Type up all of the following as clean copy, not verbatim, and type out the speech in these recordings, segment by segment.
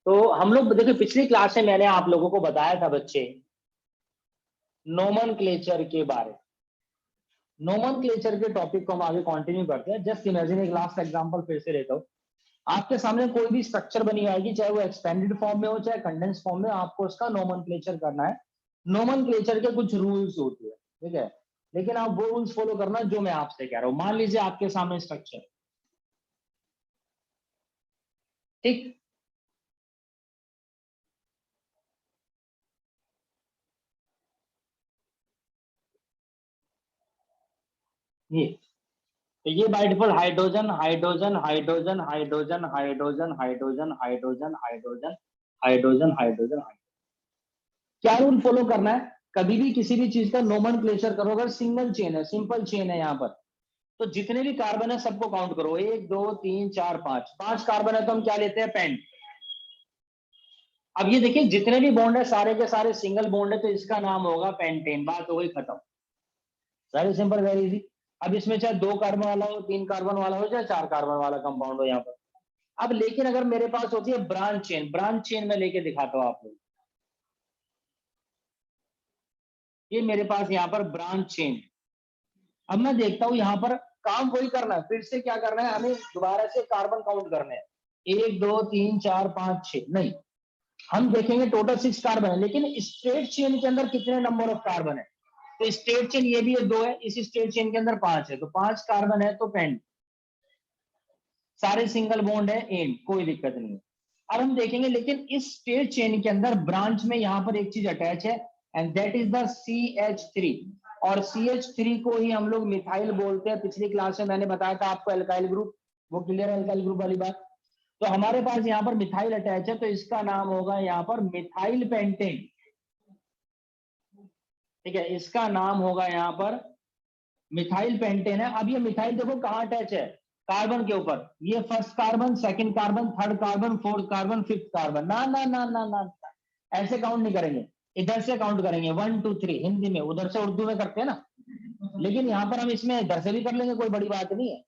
तो हम लोग देखिए पिछली क्लास में मैंने आप लोगों को बताया था बच्चे नोमेनक्लेचर के बारे। नोमेनक्लेचर के टॉपिक को हम आगे कंटिन्यू करते हैं। जस्ट इमेजिन एक लास्ट एग्जांपल फिर से लेता हूँ। आपके सामने कोई भी स्ट्रक्चर बनी आएगी, चाहे वो एक्सपेंडेड फॉर्म में हो चाहे कंडेंस फॉर्म में, आपको उसका नोमेनक्लेचर करना है। नोमेनक्लेचर के कुछ रूल्स होते हैं, ठीक है, लेकिन आप वो रूल्स फॉलो करना जो मैं आपसे कह रहा हूं। मान लीजिए आपके सामने स्ट्रक्चर, ठीक, ये तो ये by default hydrogen hydrogen hydrogen hydrogen hydrogen hydrogen hydrogen hydrogen hydrogen hydrogen. क्या रूल फॉलो करना है? कभी भी किसी भी चीज का नोमेनक्लेचर करो, अगर सिंगल चेन है, सिंपल चेन है यहाँ पर, तो जितने भी कार्बन है सबको काउंट करो। 1 2 3 4 5, 5 कार्बन है तो हम क्या लेते हैं? पेंट। अब ये देखिए जितने भी बॉन्ड है सारे के सारे सिंगल बॉन्ड है, तो इसका नाम होगा पेंटेन। बात हो गई खत्म। Very simple, very easy. अब इसमें चाहे 2 कार्बन वाला हो, 3 कार्बन वाला हो, चाहे 4 कार्बन वाला कंपाउंड हो यहाँ पर। अब लेकिन अगर मेरे पास होती है ब्रांच चेन, ब्रांच चेन में लेके दिखाता हूँ आपको। ये मेरे पास यहाँ पर ब्रांच चेन। अब मैं देखता हूं यहाँ पर काम वही करना है, फिर से क्या करना है हमें? दोबारा से कार्बन काउंट करने हैं। 1 2 3 4 5 6 नहीं, हम देखेंगे टोटल 6 कार्बन है, लेकिन स्ट्रेट चेन के अंदर कितने नंबर ऑफ कार्बन है? तो स्ट्रेट चेन ये भी है 2 है, इस स्ट्रेट चेन के अंदर 5 है, तो 5 कार्बन है तो पेंट। सारे सिंगल बॉन्ड है, एंड, कोई दिक्कत नहीं है। अब हम देखेंगे लेकिन इस स्ट्रेट चेन के अंदर ब्रांच में यहाँ पर एक चीज अटैच है, and that is the CH3। और CH3 को ही हम लोग मिथाइल बोलते हैं। पिछली क्लास में मैंने बताया था आपको एल्काइल ग्रुप, वो क्लियर है एल्काइल ग्रुप वाली बात। तो हमारे पास यहाँ पर मिथाइल अटैच है, तो इसका नाम होगा यहाँ पर मिथाइल पेंटेन। ठीक है, इसका नाम होगा यहाँ पर मिथाइल पेंटेन है। अब ये मिथाइल देखो कहाँ अटैच है? कार्बन के ऊपर। ये first carbon, second carbon, third carbon, fourth carbon, fifth carbon. ना ना ना ना ना, ऐसे काउंट नहीं करेंगे, इधर से काउंट करेंगे 1 2 3 हिंदी में, उधर से उर्दू में करते हैं ना, लेकिन यहाँ पर हम इसमें इधर से भी कर लेंगे, कोई बड़ी बात नहीं है।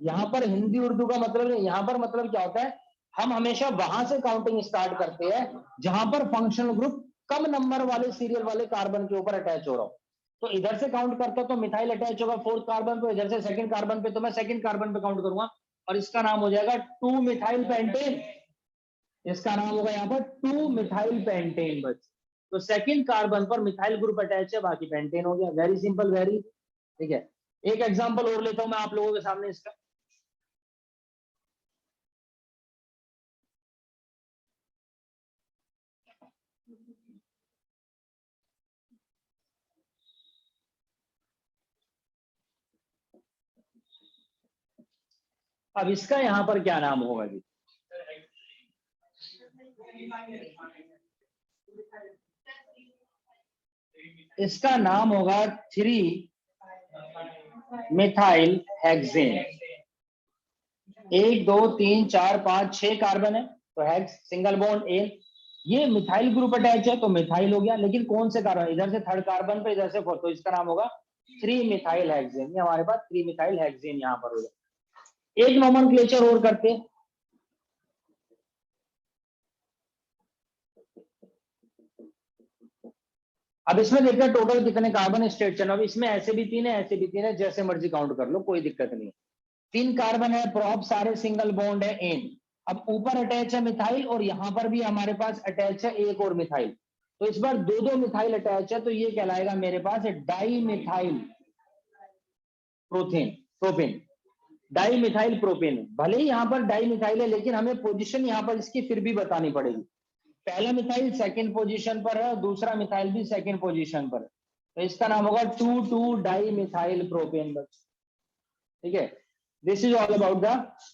यहाँ पर हिंदी उर्दू का मतलब नहीं, यहाँ पर मतलब क्या होता है, हम हमेशा वहां से काउंटिंग स्टार्ट करते हैं जहां पर फंक्शनल ग्रुप कम नंबर वाले सीरियल वाले कार्बन के ऊपर अटैच हो रहा हो। तो इधर से काउंट करता तो मिथाइल अटैच होगा फोर्थ कार्बन पे, इधर से सेकंड कार्बन पे, तो मैं सेकंड कार्बन पे काउंट करूंगा और इसका नाम हो जाएगा 2 मिथाइल पेंटेन। इसका नाम होगा यहाँ पर 2 मिथाइल पेंटेन बस। तो सेकंड कार्बन पर मिथाइल ग्रुप अटैच है, बाकी पेंटेन हो गया। वेरी सिंपल, वेरी, ठीक है। एक एग्जांपल और लेता हूं मैं आप लोगों के सामने इसका। अब इसका यहां पर क्या नाम होगा जी? इसका नाम होगा 3 मिथाइल हेक्सेन। 1 2 3 4 5 6 कार्बन है, तो हेक्स सिंगल बॉन्ड ए। ये मिथाइल ग्रुप अटैच है तो मिथाइल हो गया, लेकिन कौन से कार्बन? इधर से थर्ड कार्बन पे, इधर से फोर्थ, तो इसका नाम होगा 3 मिथाइल हेक्सेन। ये हमारे पास 3 मिथाइल हेक्सेन यहाँ पर होगा। एक नोमेनक्लेचर और करते हैं। अब इसमें देखते हैं टोटल कितने कार्बन स्ट्रेट चेन। अब इसमें ऐसे भी 3 है, ऐसे भी 3 है, जैसे मर्जी काउंट कर लो, कोई दिक्कत नहीं। 3 कार्बन है, प्रॉप सारे सिंगल बॉन्ड है, एन। अब ऊपर अटैच है मिथाइल और यहां पर भी हमारे पास अटैच है एक और मिथाइल, तो इस बार 2 मिथाइल अटैच है, तो ये कहलाएगा मेरे पास डाई मिथाइल प्रोथेन प्रोपेन। Dimethyl propane. भले ही यहां पर डाई मिथाइल है, लेकिन हमें पोजीशन यहां पर इसकी फिर भी बतानी पड़ेगी। पहला मिथाइल सेकंड पोजीशन पर है और दूसरा मिथाइल भी सेकंड पोजीशन पर है, तो इसका नाम होगा 2 डाई मिथाइल प्रोपेन बस। ठीक है, this is all about the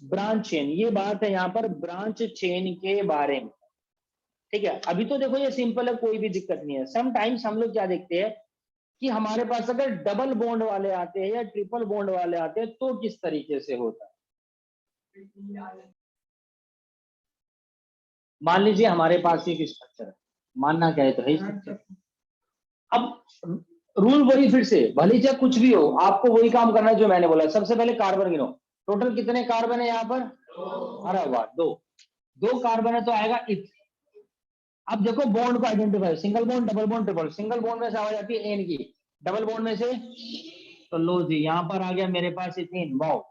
branch chain. ये बात है यहाँ पर ब्रांच चेन के बारे में। ठीक है, अभी तो देखो ये सिंपल है, कोई भी दिक्कत नहीं है। समटाइम्स हम लोग क्या देखते हैं कि हमारे पास अगर डबल बॉन्ड वाले आते हैं या ट्रिपल बॉन्ड वाले आते हैं तो किस तरीके से होता है। मान लीजिए हमारे पास एक स्ट्रक्चर है, मानना क्या है तो है स्ट्रक्चर। अब रूल वही फिर से, भले चाहे कुछ भी हो, आपको वही काम करना है जो मैंने बोला। सबसे पहले कार्बन गिनो, टोटल कितने कार्बन है यहाँ पर? अरे वाह, 2। 2 कार्बन है तो आएगा इथ। अब देखो बॉन्ड को identify, single bond, double bond, triple. Single bond में से आवाज आती है एन की, डबल बॉन्ड में से, तो लो जी यहां पर आ गया मेरे पास इथीन। वाओ,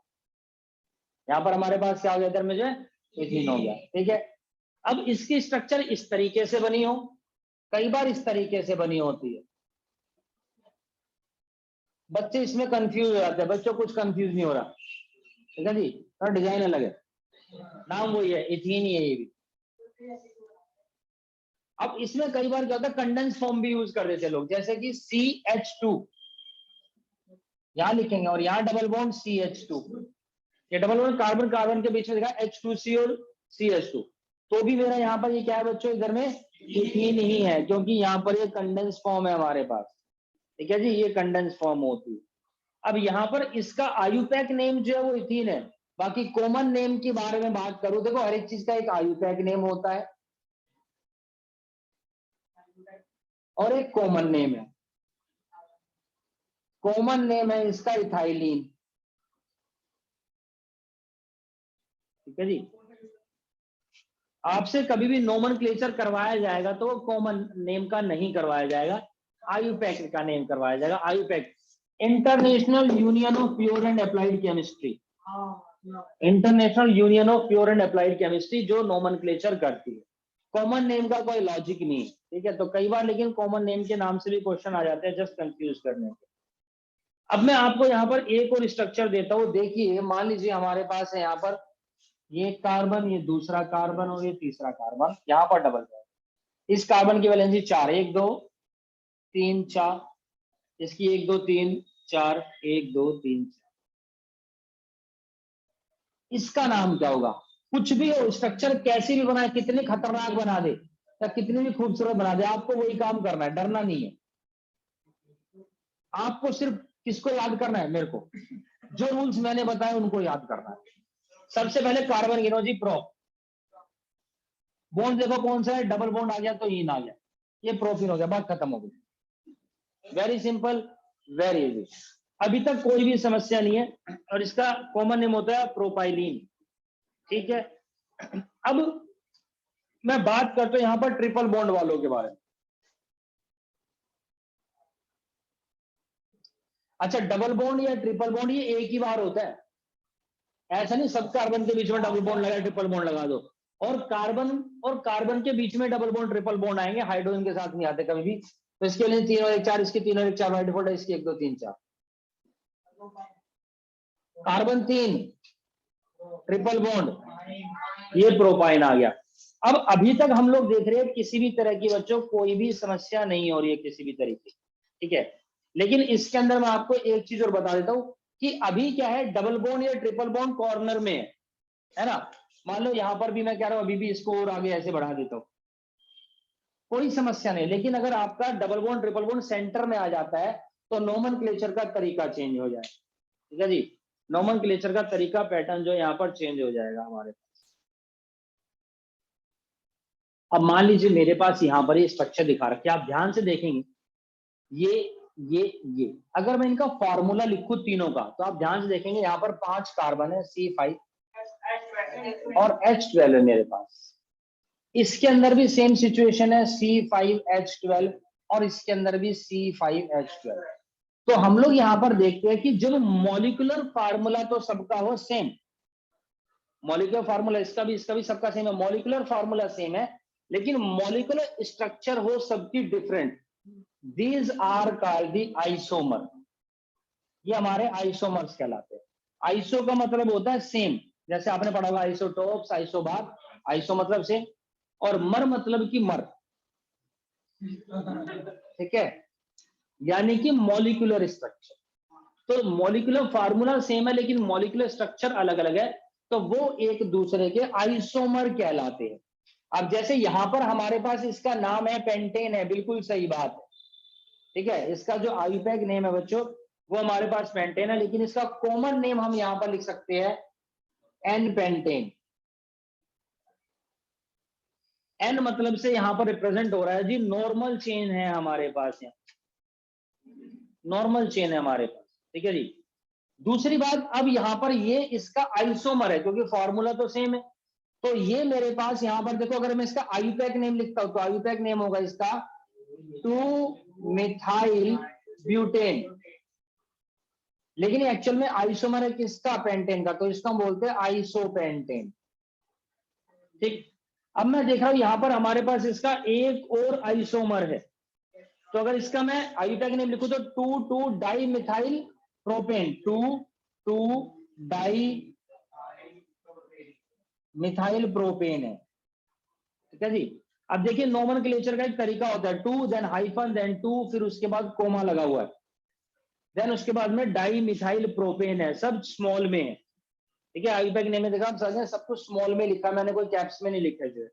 यहां पर हमारे पास क्या हो गया इधर में जो है इथीन हो गया। ठीक है, अब इसकी स्ट्रक्चर इस तरीके से बनी हो, कई बार इस तरीके से बनी होती है। बच्चे इसमें कंफ्यूज हो जाते हैं, बच्चों कुछ कंफ्यूज नहीं हो रहा, ठीक है जी, थोड़ा डिजाइन अलग है, नाम वही है, इथीन ही है ये भी। अब इसमें कई बार क्या होता है कंडेंस फॉर्म भी यूज कर देते हैं लोग, जैसे कि CH2 यहां लिखेंगे और यहाँ डबल बॉन्ड CH2, ये डबल बॉन्ड कार्बन कार्बन के बीच में दिखा H2C और CH2, तो भी मेरा यहाँ पर ये क्या है बच्चों इधर में इथीन ही है, क्योंकि यहाँ पर ये कंडेंस फॉर्म है हमारे पास। ठीक है जी, ये कंडेंस फॉर्म होती है। अब यहाँ पर इसका आयुपैक नेम जो है वो इथीन है। बाकी कॉमन नेम के बारे में बात करूं, देखो हर एक चीज का एक आयुपैक नेम होता है और एक कॉमन नेम है। कॉमन नेम है इसका इथाइलिन। ठीक है जी, आपसे कभी भी नोमेनक्लेचर करवाया जाएगा तो वो कॉमन नेम का नहीं करवाया जाएगा, आयुपैक का नेम करवाया जाएगा। IUPAC, international union of pure and applied chemistry, international union of pure and applied chemistry जो नोमेनक्लेचर करती है। कॉमन नेम का कोई लॉजिक नहीं है। ठीक है, तो कई बार लेकिन कॉमन नेम के नाम से भी क्वेश्चन आ जाते हैं जस्ट कंफ्यूज करने के। अब मैं आपको यहाँ पर एक और स्ट्रक्चर देता हूँ, देखिए मान लीजिए हमारे पास है यहाँ पर ये कार्बन, ये दूसरा कार्बन और ये तीसरा कार्बन, यहाँ पर डबल बॉन्ड। इस कार्बन की वैलेंसी 4, 1 2 3 4, इसकी 1 2 3 4, 1 2 3 4। इसका नाम क्या होगा? कुछ भी हो, स्ट्रक्चर कैसी भी बनाए, कितनी खतरनाक बना दे या कितनी भी खूबसूरत बना दे, आपको वही काम करना है, डरना नहीं है। आपको सिर्फ किसको याद करना है? मेरे को जो रूल्स मैंने बताए उनको याद करना है। सबसे पहले कार्बन गिनो जी, प्रो। बॉन्ड देखो कौन सा है, डबल बॉन्ड आ गया तो इन आ गया, ये प्रोफिन हो गया, बात खत्म हो गई। वेरी सिंपल, वेरी इजी, अभी तक कोई भी समस्या नहीं है। और इसका कॉमन नेम होता है प्रोपाइलीन। ठीक है, अब मैं बात करता हूं यहां पर ट्रिपल बॉन्ड वालों के बारे में। अच्छा, डबल बॉन्ड या ट्रिपल बॉन्ड ये एक ही बार होता है, ऐसा नहीं सब कार्बन के बीच में डबल बॉन्ड लगा ट्रिपल बॉन्ड लगा दो। और कार्बन के बीच में डबल बॉन्ड ट्रिपल बॉन्ड आएंगे, हाइड्रोजन के साथ नहीं आते कभी भी। तो इसके लिए 3 और 1 4, इसके 3 और 1 4 बाय डिफॉल्ट है, इसकी 1 2 3 4। कार्बन 3 ट्रिपल बॉन्ड, ये प्रोपाइन आ गया। अब अभी तक हम लोग देख रहे हैं किसी भी तरह की बच्चों कोई भी समस्या नहीं हो रही है किसी भी तरीके। ठीक है, लेकिन इसके अंदर मैं आपको एक चीज और बता देता हूं कि अभी क्या है, डबल बॉन्ड या ट्रिपल बॉन्ड कॉर्नर में है ना। मान लो यहां पर भी मैं कह रहा हूं अभी भी इसको और आगे ऐसे बढ़ा देता हूं, कोई समस्या नहीं। लेकिन अगर आपका double bond triple bond centre में आ जाता है तो नोमेनक्लेचर का तरीका चेंज हो जाए। ठीक है जी, नोमेनक्लेचर का तरीका, पैटर्न जो यहाँ पर चेंज हो जाएगा हमारे पास। अब मान लीजिए मेरे पास यहाँ पर ये स्ट्रक्चर दिखा रखा है, आप ध्यान से देखेंगे ये अगर मैं इनका फॉर्मूला लिखूं तीनों का, तो आप ध्यान से देखेंगे यहाँ पर 5 कार्बन है, C5 और H12 है मेरे पास। इसके अंदर भी सेम सिचुएशन है, C5H12 और इसके अंदर भी C5H12। तो हम लोग यहां पर देखते हैं कि जब मॉलिक्यूलर फार्मूला तो सबका हो सेम, मॉलिक्यूलर फार्मूला इसका भी सबका सेम है, मॉलिक्यूलर फार्मूला सेम है, लेकिन मॉलिक्यूलर स्ट्रक्चर हो सबकी different, these are called the isomer. ये हमारे आइसोमर्स कहलाते हैं। आइसो का मतलब होता है सेम, जैसे आपने पढ़ा होगा आइसोटोप्स, आइसोबार, आइसो मतलब सेम, और मर मतलब कि मर। ठीक है, यानी कि मॉलिक्यूलर स्ट्रक्चर। तो मॉलिक्यूलर फार्मूला सेम है लेकिन मॉलिक्यूलर स्ट्रक्चर अलग अलग है, तो वो एक दूसरे के आइसोमर कहलाते हैं। अब जैसे यहां पर हमारे पास इसका नाम है पेंटेन है, बिल्कुल सही बात है। ठीक है, इसका जो आयुपैक नेम है बच्चों वो हमारे पास पेंटेन है, लेकिन इसका कॉमन नेम हम यहां पर लिख सकते हैं एन पेंटेन। एन मतलब से यहां पर रिप्रेजेंट हो रहा है जी नॉर्मल चेन है हमारे पास, यहाँ नॉर्मल चेन है हमारे पास। ठीक है जी, दूसरी बात, अब यहां पर ये इसका आइसोमर है क्योंकि फॉर्मूला तो सेम है, तो ये मेरे पास यहाँ पर देखो, अगर मैं इसका आईयूपैक नेम लिखता हूं तो आईयूपैक नेम होगा इसका 2-मिथाइल ब्यूटेन, लेकिन एक्चुअल में आइसोमर है किसका? पेंटेन का, तो इसको हम बोलते हैं आइसोपेंटेन। ठीक, अब मैं देख रहा हूं यहां पर हमारे पास इसका एक और आइसोमर है, तो अगर इसका मैं आईयूपैक नेम लिखूं तो 2,2-डाई मिथाइल प्रोपेन, 2,2-डाई मिथाइल प्रोपेन है। ठीक है जी। अब देखिए नोमेनक्लेचर का एक तरीका होता है, 2 देन हाइफन देन 2, फिर उसके बाद कोमा लगा हुआ है, देन उसके बाद में डाई मिथाइल प्रोपेन है, सब स्मॉल में है। ठीक है, आईयूपैक नेम में देखा आप सब कुछ स्मॉल में लिखा, मैंने कोई कैप्स में नहीं लिखा है।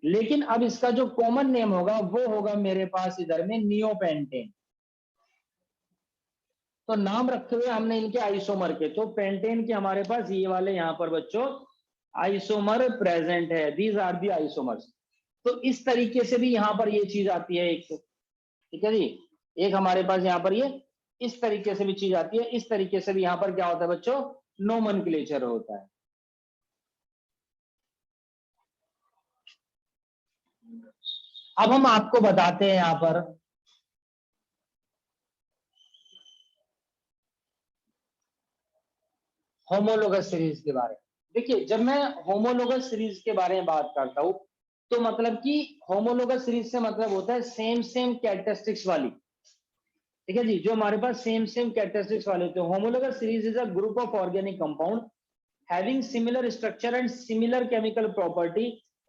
लेकिन अब इसका जो कॉमन नेम होगा वो होगा मेरे पास इधर में नियोपेंटेन। तो नाम रखे हुए हमने इनके आइसोमर के, तो पेंटेन के हमारे पास ये वाले यहाँ पर बच्चों आइसोमर प्रेजेंट है, दीज आर दी आइसोमर्स। तो इस तरीके से भी यहाँ पर ये चीज आती है एक, ठीक है जी। एक हमारे पास यहाँ पर ये इस तरीके से भी चीज आती है, इस तरीके से भी यहाँ पर क्या होता है बच्चों? नोमेनक्लेचर होता है। अब हम आपको बताते हैं यहाँ पर होमोलोगस सीरीज के बारे में। देखिए जब मैं होमोलोगस सीरीज के बारे में बात करता हूं तो मतलब कि होमोलोगस सीरीज से मतलब होता है सेम सेम कैरेक्टरिस्टिक्स वाली। ठीक है जी, जो हमारे पास सेम सेम कैरेक्टरिस्टिक्स वाले होते हैं। Homologous series is a group of organic compound having similar structure and similar chemical property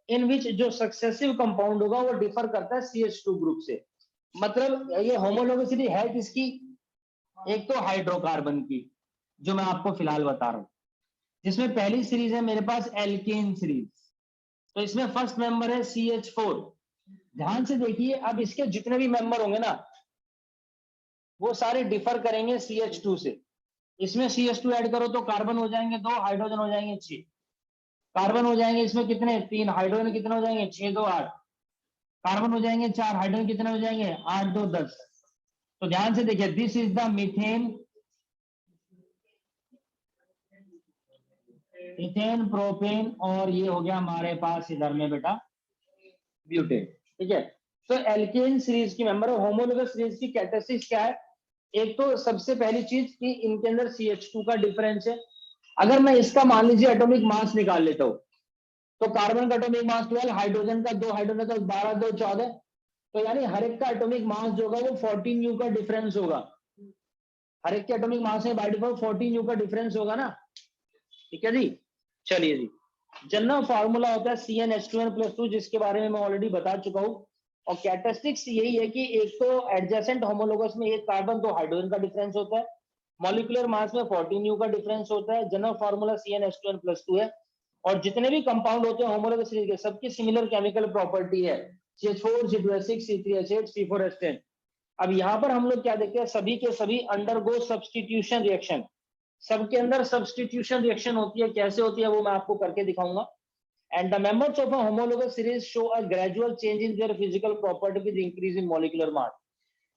in which जो सक्सेसिव कंपाउंड होगा वो डिफर करता है CH2 ग्रुप से। मतलब ये होमोलोगस सीरीज है किसकी? एक तो हाइड्रोकार्बन की, जो मैं आपको फिलहाल बता रहा हूं, जिसमें पहली सीरीज है मेरे पास एल्केन सीरीज, तो इसमें फर्स्ट मेंबर है CH4। ध्यान से देखिए, अब इसके जितने भी मेंबर होंगे ना वो सारे डिफर करेंगे CH2 से। इसमें CH2 ऐड करो तो कार्बन हो जाएंगे 2, हाइड्रोजन हो जाएंगे 6, कार्बन हो जाएंगे इसमें कितने? 3, हाइड्रोजन कितने हो जाएंगे? 6 2 8, कार्बन हो जाएंगे 4, हाइड्रोजन कितने हो जाएंगे? 8 2 10। तो ध्यान से देखिए, this is the methane, ethane, propane, और ये हो गया हमारे पास इधर में बेटा ब्यूटेन। ठीक है, तो एल्केन सीरीज की मेंबर है। होमोलोगस सीरीज की कैरेक्टरिस्टिक्स क्या है? एक तो सबसे पहली चीज कि इनके अंदर CH2 का डिफरेंस है। अगर मैं इसका मान लीजिए एटॉमिक मास निकाल लेता हूं तो कार्बन का एटॉमिक मास 12, हाइड्रोजन का 2, हाइड्रोजन का 12 2 14, तो यानी हर एक का एटॉमिक मास जो होगा वो 14 U का डिफरेंस होगा। हर एक के एटॉमिक मास में बाय डिफॉल्ट 14 U का डिफरेंस होगा ना। ठीक है जी, चलिए जी। जनरल फार्मूला होता है CnH2n+2, जिसके बारे में मैं ऑलरेडी बता चुका हूं। और कैरेक्टरिस्टिक्स यही है कि एक तो एडजेसेंट होमोलोगस में एक कार्बन 2 हाइड्रोजन का डिफरेंस होता है, मॉलिक्यूलर मास में 14 U का डिफरेंस होता है, जनरल फार्मूला CnH2n+2 है। और जितने भी कंपाउंड होते हैं होमोलोगस सीरीज के, सबकी सिमिलर केमिकल प्रॉपर्टी है, CH4 C2H6 C3H8 C4H10। अब यहाँ पर हम लोग क्या देखते हैं, सभी के सभी अंडरगो सब्स्टिट्यूशन रिएक्शन, सबके अंदर सब्स्टिट्यूशन रिएक्शन होती है। कैसे होती है वो मैं आपको करके दिखाऊंगा। And the members of a homologous series show a gradual change in their physical property with increase in molecular mass.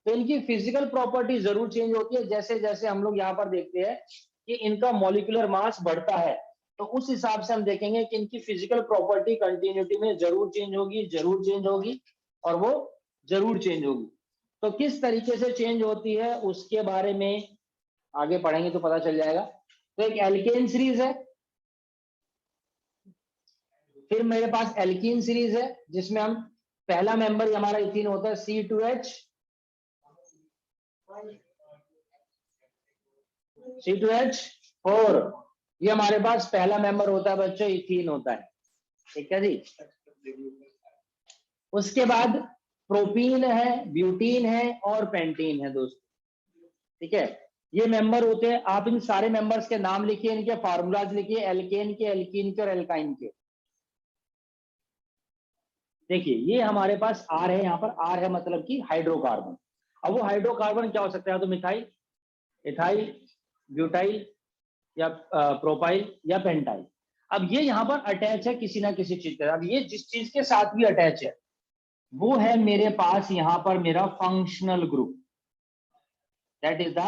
तो इनकी फिजिकल प्रॉपर्टी जरूर चेंज होती है, जैसे जैसे हम लोग यहाँ पर देखते हैं कि इनका मॉलिक्यूलर मास बढ़ता है, तो उस हिसाब से हम देखेंगे कि इनकी फिजिकल प्रॉपर्टी कंटिन्यूटी में जरूर चेंज होगी, जरूर चेंज होगी, और वो जरूर चेंज होगी। तो किस तरीके से चेंज होती है उसके बारे में आगे पढ़ेंगे तो पता चल जाएगा। तो एक एल्केन सीरीज है, फिर मेरे पास एल्कीन सीरीज है जिसमें हम पहला मेंबर हमारा इथीन होता है C2H4, ये हमारे पास पहला मेंबर होता है बच्चों, इथीन होता है। ठीक है जी। उसके बाद प्रोपीन है, ब्यूटीन है और पेंटीन है दोस्तों। ठीक है, ये मेंबर होते हैं। आप इन सारे मेंबर्स के नाम लिखिए, इनके फार्मूलाज लिखिए, एल्केन के, एल्कीन के और एल्काइन के। देखिए ये हमारे पास आर है, यहाँ पर आर है मतलब कि हाइड्रोकार्बन। अब वो हाइड्रोकार्बन क्या हो सकता है? तो मिथाइल, इथाइल, ब्यूटाइल, या प्रोपाइल या पेंटाइल। अब ये यहाँ पर अटैच है किसी ना किसी चीज पर। अब ये जिस चीज के साथ भी अटैच है वो है मेरे पास यहाँ पर मेरा functional group, that is the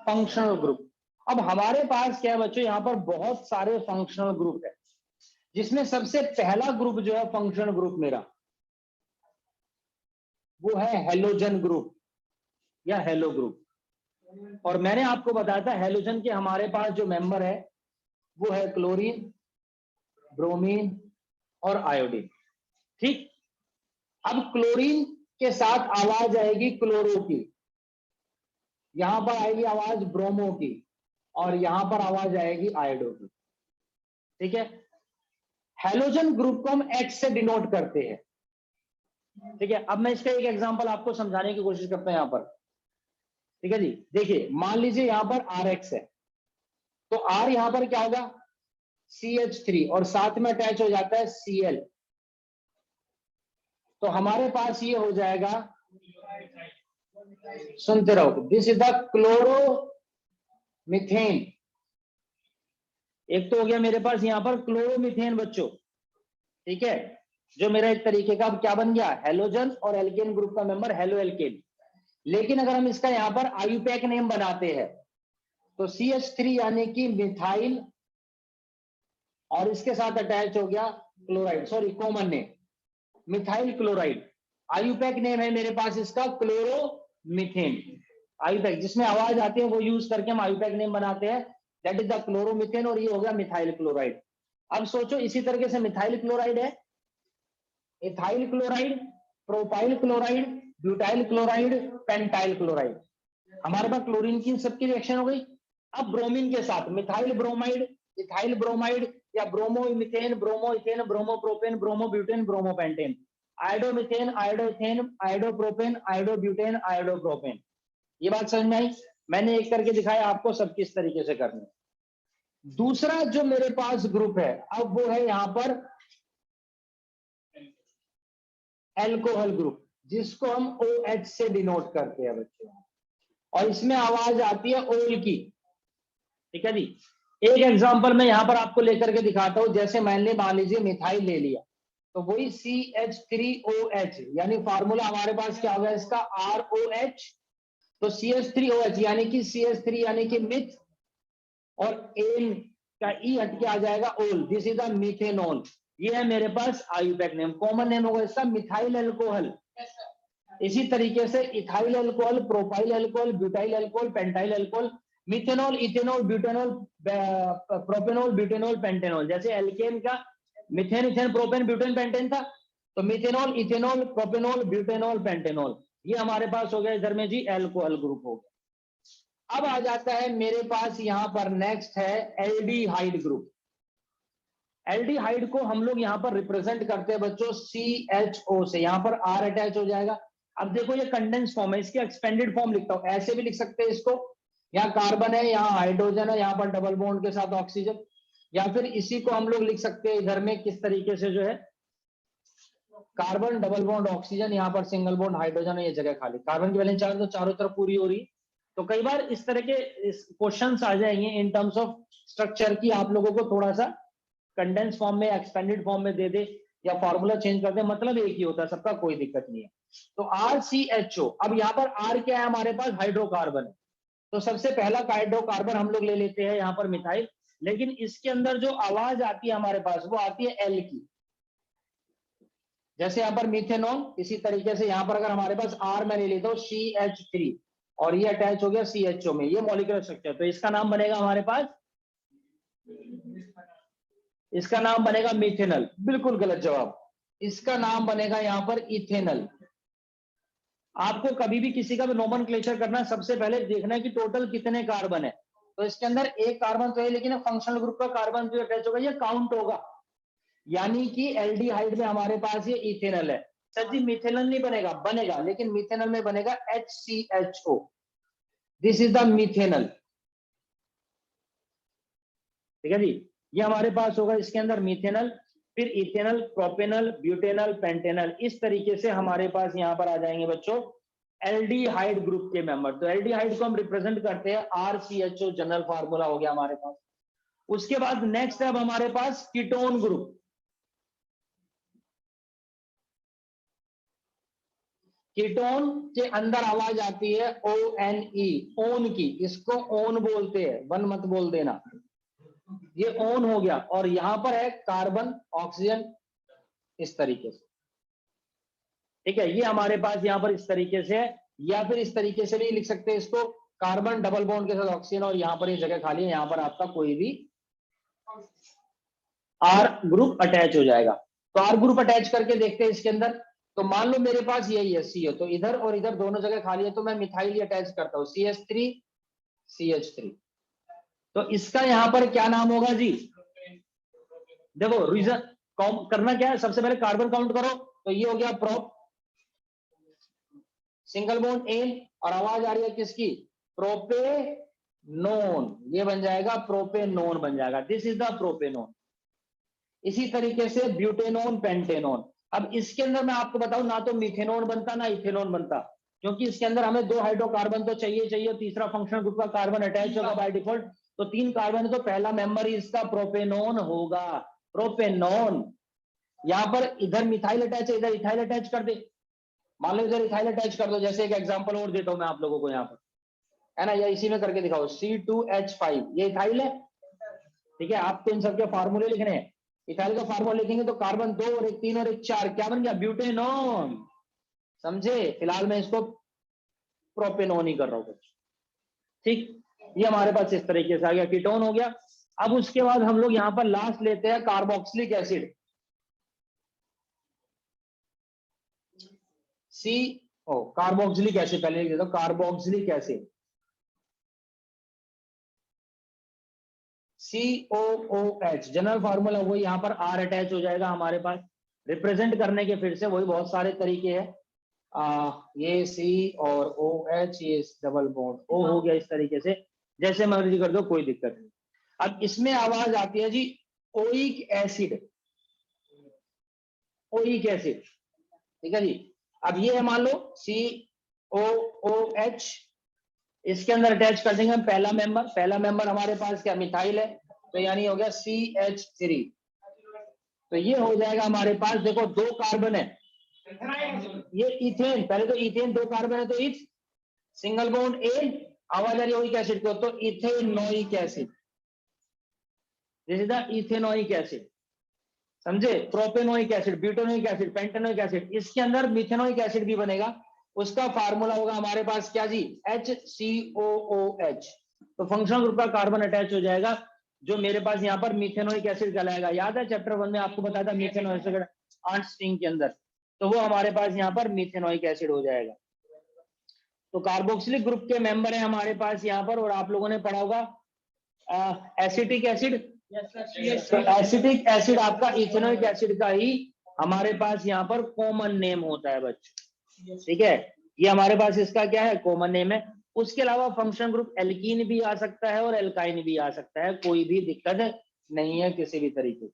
functional group. अब हमारे पास क्या है बच्चों, यहाँ पर बहुत सारे फंक्शनल ग्रुप है। जिसमें सबसे पहला ग्रुप जो है फंक्शनल ग्रुप मेरा, वो है हेलोजन ग्रुप या हेलो ग्रुप। और मैंने आपको बताया था हेलोजन के हमारे पास जो मेंबर है वो है क्लोरीन, ब्रोमीन और आयोडीन। ठीक, अब क्लोरीन के साथ आवाज आएगी क्लोरो की, यहां पर आएगी आवाज ब्रोमो की, और यहां पर आवाज आएगी आयोडो की। ठीक है, हेलोजन ग्रुप को हम H से डिनोट करते हैं। ठीक है, अब मैं इसका एक एग्जांपल आपको समझाने की कोशिश करता हूं यहां पर। ठीक है जी, देखिए मान लीजिए यहां पर RX है, तो R यहां पर क्या होगा CH3 और साथ में अटैच हो जाता है Cl, तो हमारे पास ये हो जाएगा, सुनते रहो, दिस इज द क्लोरोमीथेन। एक तो हो गया मेरे पास यहां पर क्लोरोमीथेन बच्चों। ठीक है, जो मेरा एक तरीके का अब क्या बन गया, हेलोजन और एल्केन ग्रुप का मेंबर हेलो एल्केन। लेकिन अगर हम इसका यहां पर आयुपैक नेम बनाते हैं तो CH3 यानी कि मिथाइल, और इसके साथ अटैच हो गया chloride, sorry common name methyl chloride. IUPAC name है मेरे पास इसका क्लोरोमीथेन। आयुपैक जिसमें आवाज आती है वो यूज करके हम आयुपैक नेम बनाते हैं, दैट इज द क्लोरोमीथेन, और ये हो गया मिथाइल क्लोराइड। अब सोचो इसी तरीके से मिथाइल क्लोराइड है, ethyl chloride, propyl chloride, butyl chloride, pentyl chloride. हमारे पास क्लोरीन की सबकी रिएक्शन हो गई। अब ब्रोमीन के साथ मिथाइल ब्रोमाइड, इथाइल ब्रोमाइड, या bromo methane, bromo ethane, bromo propane, bromo butane, bromo pentane, iodo methane, iodo ethane, iodo propane, iodo butane, iodo propane. ये बात समझ में आई? मैंने एक करके दिखाया आपको सब किस तरीके से करना है। दूसरा जो मेरे पास ग्रुप है अब वो है यहां पर एल्कोहल ग्रुप, जिसको हम OH से डिनोट करते हैं बच्चों, और इसमें आवाज आती है ओल की। ठीक है जी, एक एग्जांपल मैं यहां पर आपको लेकर के दिखाता हूं। जैसे मैंने मान लीजिए मिथाइल ले लिया, तो वही CH3OH, यानी फार्मूला हमारे पास क्या होगा इसका ROH, तो CH3OH यानी कि CH3 यानी कि मिथ, और एन का ई हट के आ जाएगा ओल, दिस इज द मिथेनॉल। ये है मेरे पास आयुपैक नेम, कॉमन नेम होगा इसका मिथाइल अल्कोहल। इसी तरीके से ethyl alcohol, propyl alcohol, butyl alcohol, pentyl alcohol, methanol, ethanol, butanol, propanol, butanol, pentanol. जैसे एल्केन का methane, ethane, propane, butane, pentane था, तो methanol, ethanol, propanol, butanol, pentanol, ये हमारे पास हो गया इधर में जी एल्कोहल ग्रुप हो गया। अब आ जाता है मेरे पास यहां पर नेक्स्ट है एल्डिहाइड ग्रुप। एल्डिहाइड को हम लोग यहां पर रिप्रेजेंट करते हैं बच्चों CHO से, यहां पर R अटैच हो जाएगा। अब देखो ये कंडेंस फॉर्म है, इसकी एक्सपेंडेड फॉर्म लिखता हूं, ऐसे भी लिख सकते हैं इसको, यहाँ कार्बन है, यहाँ हाइड्रोजन है, यहाँ पर डबल बॉन्ड के साथ ऑक्सीजन, या फिर इसी को हम लोग लिख सकते हैं इधर में किस तरीके से, जो है कार्बन डबल बॉन्ड ऑक्सीजन, यहाँ पर सिंगल बॉन्ड हाइड्रोजन है, ये जगह खाली, कार्बन की वैलेंस चार्ज तो चारों तरफ पूरी हो रही है। तो कई बार इस तरह के क्वेश्चंस आ जाएंगे इन टर्म्स ऑफ स्ट्रक्चर की, आप लोगों को थोड़ा सा कंडेंस फॉर्म में एक्सपेंडेड फॉर्म में दे दे या फॉर्मूला चेंज कर दे, मतलब एक ही होता है सबका, कोई दिक्कत नहीं है। तो RCHO, अब यहाँ पर R क्या है हमारे पास, हाइड्रोकार्बन है, तो सबसे पहला हाइड्रोकार्बन हम लोग ले लेते हैं यहाँ पर मिथाइल, लेकिन इसके अंदर जो आवाज आती है हमारे पास वो आती है L की। जैसे यहाँ पर मिथेनॉल, इसी तरीके से यहाँ पर अगर हमारे पास R मैं ले लेता हूँ CH3 और ये अटैच हो गया CHO में, ये मॉलिक्यूलर स्ट्रक्चर, तो इसका नाम बनेगा हमारे पास, इसका नाम बनेगा मिथेनल। बिल्कुल गलत जवाब, इसका नाम बनेगा यहाँ पर इथेनल। आपको कभी भी किसी का भी नोमेनक्लेचर करना है, सबसे पहले देखना है कि टोटल कितने कार्बन है। तो इसके अंदर एक कार्बन तो है, लेकिन फंक्शनल ग्रुप का कार्बन जो अटैच होगा ये काउंट होगा, यानी कि एल्डिहाइड में हमारे पास ये इथेनल है। सर जी मिथेनल नहीं बनेगा, बनेगा, लेकिन मिथेनल में बनेगा HCHO, this is the methanal. ठीक है जी, ये हमारे पास होगा इसके अंदर मिथेनल, फिर इथेनल, प्रोपेनल, ब्यूटेनल, पेंटेनल, इस तरीके से हमारे पास यहां पर आ जाएंगे बच्चों एल्डिहाइड ग्रुप के मेंबर। तो एल्डिहाइड को हम रिप्रेजेंट करते हैं RCHO, जनरल फार्मूला हो गया हमारे पास। उसके बाद नेक्स्ट है अब हमारे पास कीटोन ग्रुप। कीटोन के अंदर आवाज आती है ONE, ओन की, इसको ओन बोलते हैं, वन मत बोल देना। ये ऑन हो गया, और यहां पर है कार्बन ऑक्सीजन इस तरीके से, ठीक है। ये हमारे पास यहां पर इस तरीके से है, या फिर इस तरीके से भी लिख सकते हैं इसको, कार्बन डबल बॉन्ड के साथ ऑक्सीजन, और यहां पर ये जगह खाली है, यहां पर आपका कोई भी आर ग्रुप अटैच हो जाएगा। तो आर ग्रुप अटैच करके देखते हैं इसके अंदर। तो मान लो मेरे पास यही है सी, तो इधर और इधर दोनों जगह खाली है, तो मैं मिथाइल अटैच करता हूं CH3 CH3। तो इसका यहां पर क्या नाम होगा जी? देखो रीजन काउंट करना क्या है, सबसे पहले कार्बन काउंट करो, तो ये हो गया प्रोप, सिंगल बॉन्ड एन, और आवाज आ रही है किसकी? प्रोपेनोन, ये बन जाएगा प्रोपेनोन बन जाएगा, दिस इज द प्रोपेनोन। इसी तरीके से ब्यूटेनोन, पेंटेनोन। अब इसके अंदर मैं आपको बताऊं, ना तो मिथेनोन बनता ना इथेनोन बनता, क्योंकि इसके अंदर हमें 2 हाइड्रोकार्बन तो चाहिए, तीसरा फंक्शनल ग्रुप का कार्बन अटैच होगा बाय डिफॉल्ट, तो 3 कार्बन है, तो पहला मेंबर इसका प्रोपेनोन होगा, प्रोपेनोन। यहां पर इधर मिथाइल अटैच है, इधर इथाइल अटैच कर दे, मान लो इधर इथाइल अटैच कर दो। जैसे एक एग्जांपल और देता हूं मैं आप लोगों को यहाँ पर, है ना, या इसी में करके दिखाओ, C2H5, ये इथाइल है, ठीक है। आपको इन सबके फार्मूले लिखने हैं, इथाइल का फार्मूला लिखेंगे तो कार्बन 2 और एक 3 और एक 4, क्या बन गया? ब्यूटेनोन, समझे। फिलहाल मैं इसको प्रोपेनोन ही कर रहा हूं कुछ, ठीक। ये हमारे पास इस तरीके से आ गया, कीटोन हो गया। अब उसके बाद हम लोग यहां पर लास्ट लेते हैं कार्बोक्सिलिक एसिड, कार्बोक्सिलिक एसिड पहले लिख देता हूं, carboxylic acid COOH, general formula वही, यहां पर R अटैच हो जाएगा हमारे पास। रिप्रेजेंट करने के फिर से वही बहुत सारे तरीके हैं, ये C और OH, ये डबल बॉन्ड O हो गया, इस तरीके से जैसे मर्जी कर दो, कोई दिक्कत नहीं। अब इसमें आवाज आती है जी ओइक एसिड, ओइक एसिड, ठीक है जी। अब ये है मान लो COOH, इसके अंदर अटैच कर देंगे हम पहला मेंबर हमारे पास क्या? मिथाइल है, तो यानी हो गया CH3। तो ये हो जाएगा हमारे पास, देखो 2 कार्बन है, ये इथेन, पहले तो इथेन 2 कार्बन है, तो इथ, सिंगल बॉन्ड ए, आवाज आ रही है एसिड को, तो ethanoic acid, this is the ethanoic acid, समझे। Propanoic acid, butanoic acid, pentanoic acid, इसके अंदर मिथेनोइक एसिड भी बनेगा, उसका फार्मूला होगा हमारे पास क्या जी? HCOOH। तो फंक्शनल ग्रुप का कार्बन अटैच हो जाएगा, जो मेरे पास यहाँ पर मिथेनोइक एसिड कहलाएगा। याद है चैप्टर 1 में आपको बताया था मिथेनोइक एसिड आर्नस्टीन के अंदर, तो वो हमारे पास यहाँ पर मिथेनोइक एसिड हो जाएगा। तो कार्बोक्सिलिक ग्रुप के मेंबर है हमारे पास यहाँ पर, और आप लोगों ने पढ़ा होगा एसिटिक एसिड, तो एसिटिक एसिड आपका इथेनोइक एसिड का ही हमारे पास यहाँ पर कॉमन नेम होता है बच्चों, ठीक है। ये हमारे पास इसका क्या है? कॉमन नेम है। उसके अलावा फंक्शन ग्रुप एल्कीन भी आ सकता है और एल्काइन भी आ सकता है, कोई भी दिक्कत नहीं है किसी भी तरीके की।